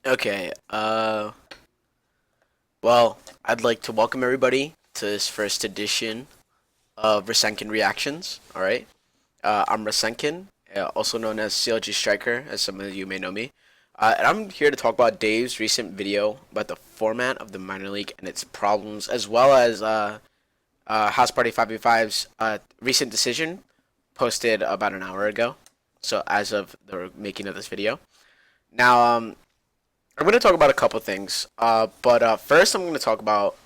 Okay, well, I'd like to welcome everybody to this first edition of Rasenkin Reactions. Alright, I'm Rasenkin, also known as CLG Striker, as some of you may know me. And I'm here to talk about Dave's recent video about the format of the minor league and its problems, as well as House Party 5v5's recent decision posted about an hour ago. So, as of the making of this video. Now, I'm going to talk about a couple things. But first, I'm going to talk about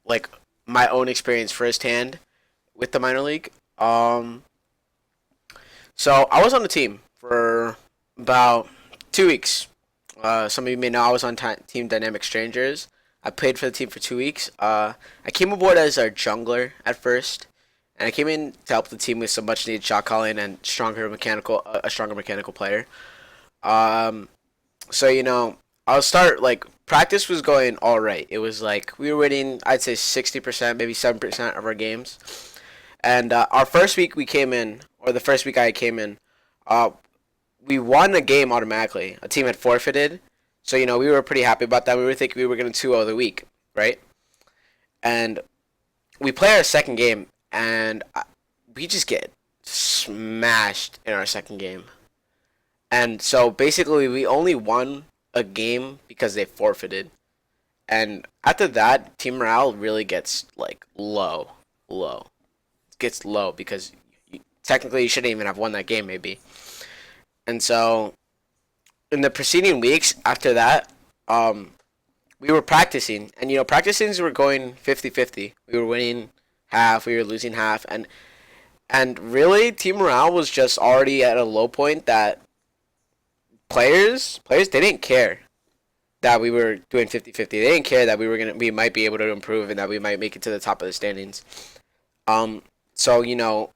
like my own experience firsthand with the minor league. So I was on the team for about 2 weeks. Some of you may know I was on Team Dynamic Strangers. I played for the team for 2 weeks. I came aboard as our jungler at first, and I came in to help the team with some much needed shot calling and a stronger mechanical player. Um, so I'll start like practice was going all right. It was like we were winning, I'd say 60%, maybe 7% of our games. And our first week we came in, or the first week I came in, uh, we won a game automatically. A team had forfeited, so we were pretty happy about that. We were thinking we were going to 2-0 the week, right? And we play our second game, and we just get smashed in our second game. And so basically, we only won a game because they forfeited. And after that, team morale really gets like low. It gets low because technically you shouldn't even have won that game, maybe. And so in the preceding weeks after that, we were practicing, and practicings were going 50-50. We were winning half, we were losing half, and really team morale was just already at a low point that players they didn't care that we were doing 50-50. They didn't care that we might be able to improve and that we might make it to the top of the standings. So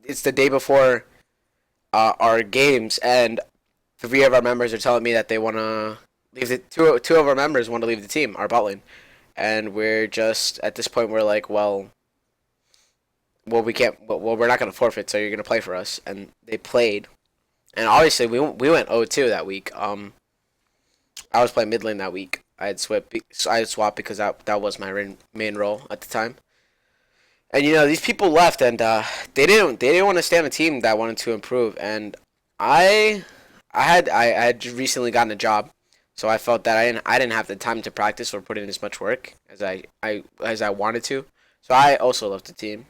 it's the day before our games, and 3 of our members are telling me that they want to leave the two of our members want to leave the team, our bot lane, and we're just at this point we're like, well we can't, we're not going to forfeit, so you're going to play for us. And they played, and obviously we went 0-2 that week. I was playing mid lane that week. I had swapped because that was my main role at the time. And these people left, and they didn't want to stay on a team that wanted to improve. And I had recently gotten a job, so I felt that I didn't have the time to practice or put in as much work as I wanted to. So I also left the team.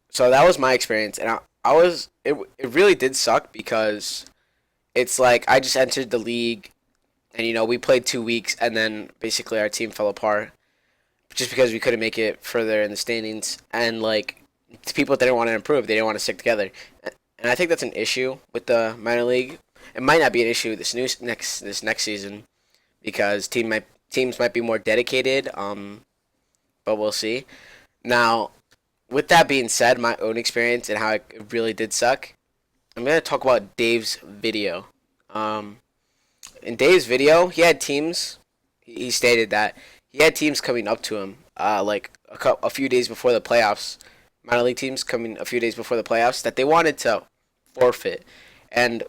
So that was my experience, and it really did suck because it's like I just entered the league, and we played 2 weeks, and then basically our team fell apart just because we couldn't make it further in the standings, and like people didn't want to improve, they didn't want to stick together, and I think that's an issue with the minor league. It might not be an issue this next season because teams might be more dedicated, but we'll see. Now, with that being said, my own experience and how it really did suck, I'm gonna talk about Dave's video. Um, in Dave's video, he had teams. He stated that he had teams coming up to him, like a few days before the playoffs. Minor league teams coming a few days before the playoffs that they wanted to forfeit, and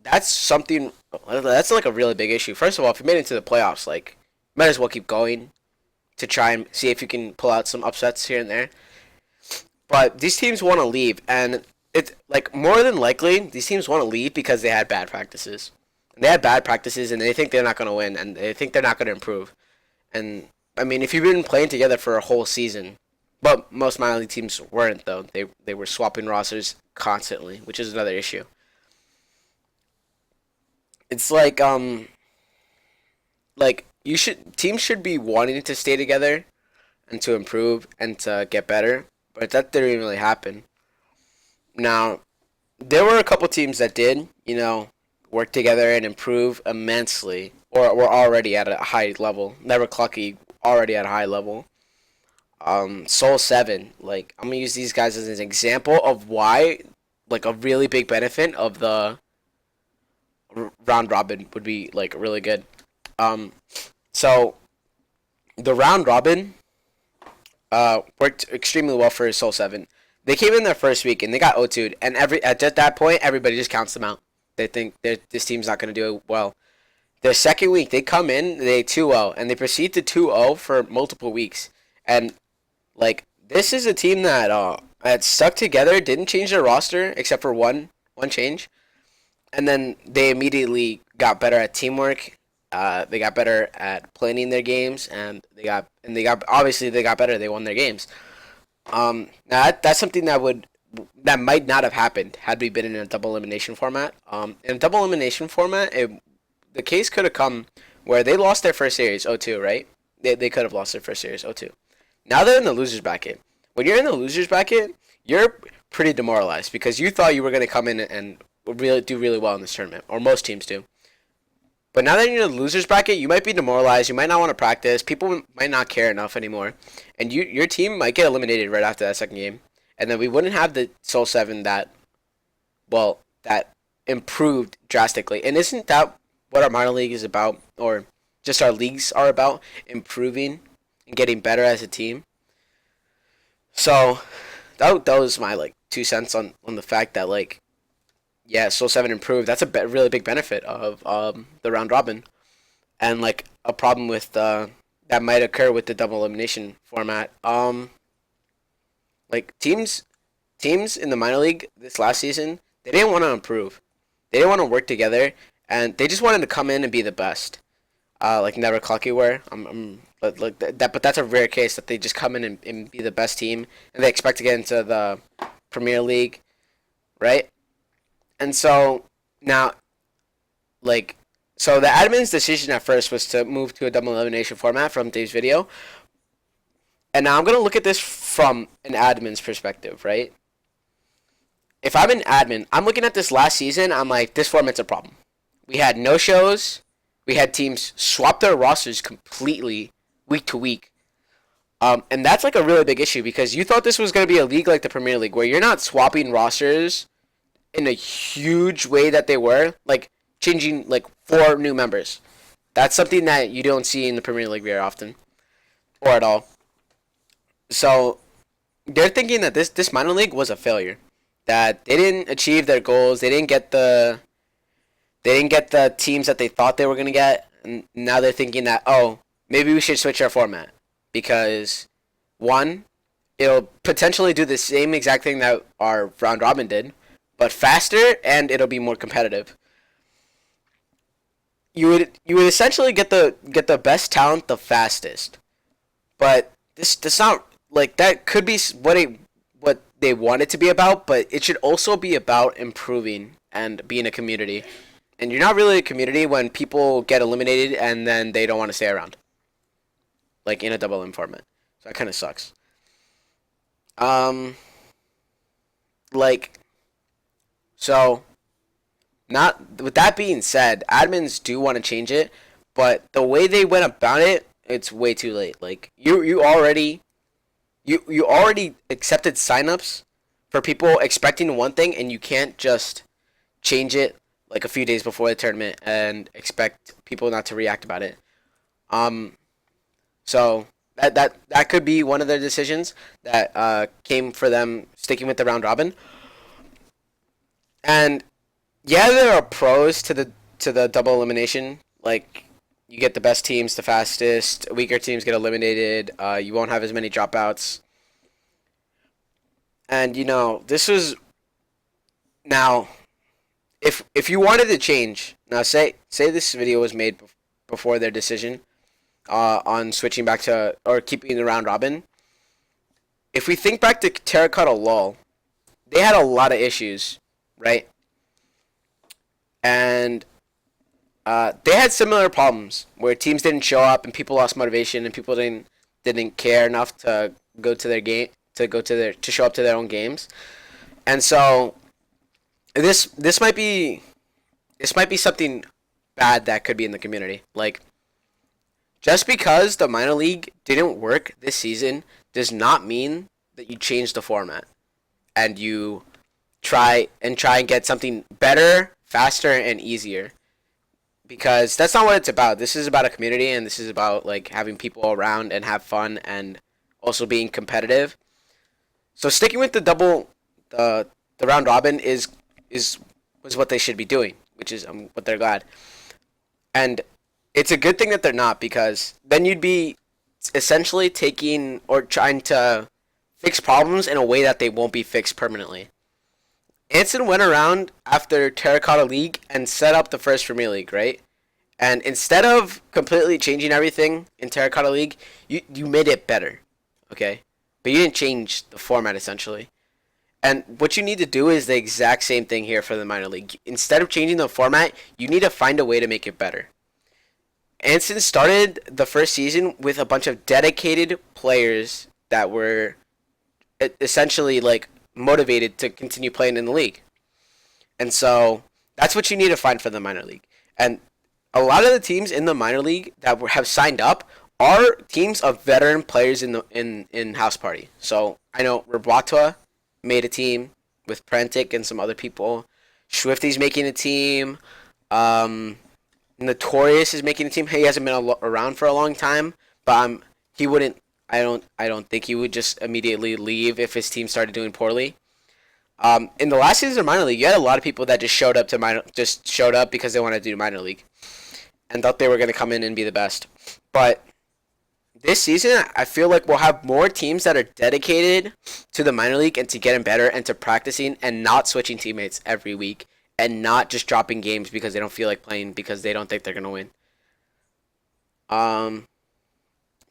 that's something. That's like a really big issue. First of all, if you made it into the playoffs, like, might as well keep going to try and see if you can pull out some upsets here and there. But these teams want to leave, and it's like more than likely these teams want to leave because they had bad practices. And they had bad practices, and they think they're not going to win, and they think they're not going to improve. And I mean, if you've been playing together for a whole season, but most minor league teams weren't though. They were swapping rosters constantly, which is another issue. It's like you should teams should be wanting to stay together and to improve and to get better, but that didn't really happen. Now, there were a couple teams that did, work together and improve immensely, or were already at a high level. Never Clucky, already at a high level. Soul 7, like, I'm gonna use these guys as an example of why, like, a really big benefit of the round robin would be, like, really good. Um, so, the round robin worked extremely well for Soul 7. They came in their first week and they got O2'd, and at that point everybody just counts them out. They think this team's not going to do well. The second week, they come in, they 2-0, and they proceed to 2-0 for multiple weeks. And like this is a team that had stuck together, didn't change their roster except for one change, and then they immediately got better at teamwork. They got better at planning their games, and they got obviously they got better. They won their games. Now that's something that might not have happened had we been in a double elimination format. In a double elimination format, the case could have come where they lost their first series 0-2, right? They could have lost their first series 0-2. Now they're in the losers bracket. When you're in the losers bracket, you're pretty demoralized because you thought you were going to come in and really do really well in this tournament, or most teams do. But now that you're in the losers bracket, you might be demoralized. You might not want to practice. People might not care enough anymore, and your team might get eliminated right after that second game. And then we wouldn't have the Soul 7 that improved drastically. And isn't that what our minor league is about, or just our leagues are about, improving and getting better as a team? So that was my 2 cents on the fact that yeah, Soul 7 improved. That's a really big benefit of the round robin, and a problem with that might occur with the double elimination format. Teams in the minor league this last season, they didn't want to improve. They didn't want to work together, and they just wanted to come in and be the best. Never Clucky were. But that's a rare case that they just come in and be the best team, and they expect to get into the Premier League, right? And so now, so the admin's decision at first was to move to a double elimination format from Dave's video. And now I'm going to look at this from an admin's perspective, right? If I'm an admin, I'm looking at this last season, I'm like, this format's a problem. We had no shows. We had teams swap their rosters completely week to week. And that's a really big issue because you thought this was going to be a league like the Premier League where you're not swapping rosters in a huge way that they were, changing 4 new members. That's something that you don't see in the Premier League very often, or at all. So they're thinking that this minor league was a failure, that they didn't achieve their goals, they didn't get the teams that they thought they were gonna get, and now they're thinking that maybe we should switch our format because one, it'll potentially do the same exact thing that our round robin did, but faster, and it'll be more competitive. You would essentially get the best talent the fastest, but this not that could be what they want it to be about, but it should also be about improving and being a community. And you're not really a community when people get eliminated and then they don't want to stay around, in a double M format. So that kind of sucks. So, not with that being said, admins do want to change it, but the way they went about it, it's way too late. You already accepted signups for people expecting one thing, and you can't just change it a few days before the tournament and expect people not to react about it. So that could be one of their decisions that came for them sticking with the round robin. And yeah, there are pros to the double elimination. You get the best teams the fastest. Weaker teams get eliminated. You won't have as many dropouts. And this was now. If you wanted to change now, say this video was made before their decision on switching back to or keeping the round robin. If we think back to Terracotta LOL, they had a lot of issues, right? And they had similar problems where teams didn't show up and people lost motivation and people didn't care enough to go to their game to show up to their own games. And so this might be something bad that could be in the community. Just because the minor league didn't work this season does not mean that you change the format and you try and get something better, faster, and easier. Because that's not what it's about. This is about a community, and this is about having people around and have fun and also being competitive. So sticking with the round robin was what they should be doing. which is what they're glad. And it's a good thing that they're not, because then you'd be essentially taking or trying to fix problems in a way that they won't be fixed permanently. Anson went around after Terracotta League and set up the first Premier League, right? And instead of completely changing everything in Terracotta League, you made it better, okay? But you didn't change the format essentially. And what you need to do is the exact same thing here for the minor league. Instead of changing the format, you need to find a way to make it better. Anson started the first season with a bunch of dedicated players that were essentially like motivated to continue playing in the league. And so that's what you need to find for the minor league. And a lot of the teams in the minor league that have signed up are teams of veteran players in House Party. So I know Rabatwa made a team with Prentic and some other people. Swifty's making a team. Notorious is making a team. He hasn't been around for a long time, but he wouldn't. I don't think he would just immediately leave if his team started doing poorly. In the last season of minor league, you had a lot of people that just showed up because they wanted to do minor league and thought they were going to come in and be the best. But this season, I feel like we'll have more teams that are dedicated to the minor league and to getting better and to practicing and not switching teammates every week and not just dropping games because they don't feel like playing because they don't think they're going to win.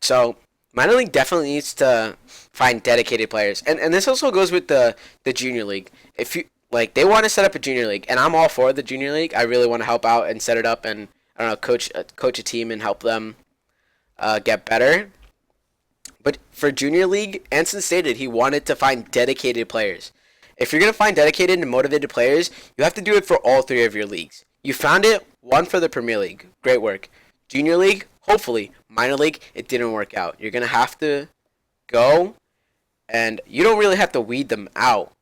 So minor league definitely needs to find dedicated players, and this also goes with the junior league. If you like, they want to set up a junior league, and I'm all for the junior league. I really want to help out and set it up, and I don't know, coach a team and help them get better. But for junior league, Anson stated he wanted to find dedicated players. If you're gonna find dedicated and motivated players, you have to do it for all three of your leagues. You found it, one for the Premier League, great work. Junior league, hopefully. Minor league, it didn't work out. You're gonna have to go, and you don't really have to weed them out,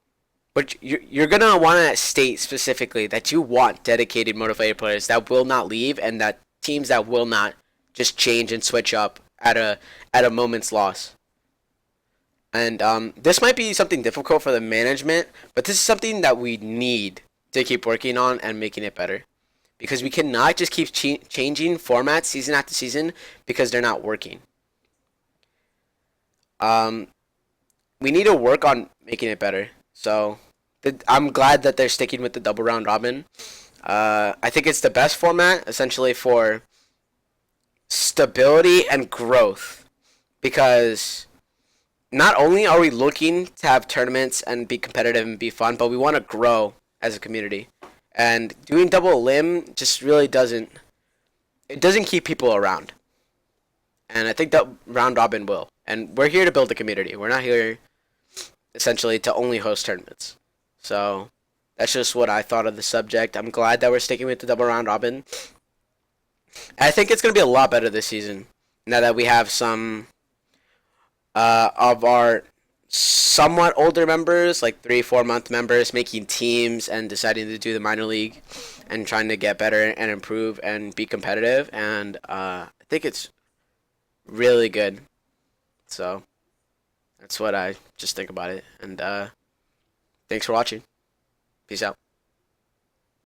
but you're gonna want to state specifically that you want dedicated, motivated players that will not leave, and that teams that will not just change and switch up at a moment's loss. And this might be something difficult for the management, but this is something that we need to keep working on and making it better. Because we cannot just keep changing formats season after season because they're not working. We need to work on making it better. So I'm glad that they're sticking with the double round robin. I think it's the best format essentially for stability and growth, because not only are we looking to have tournaments and be competitive and be fun, but we want to grow as a community. And doing double elim just really doesn't keep people around. And I think that round robin will. And we're here to build a community. We're not here essentially to only host tournaments. So that's just what I thought of the subject. I'm glad that we're sticking with the double round robin. I think it's going to be a lot better this season now that we have some of our somewhat older members, like 3-4 month members, making teams and deciding to do the minor league and trying to get better and improve and be competitive. And I think it's really good. So that's what I just think about it. And thanks for watching. Peace out.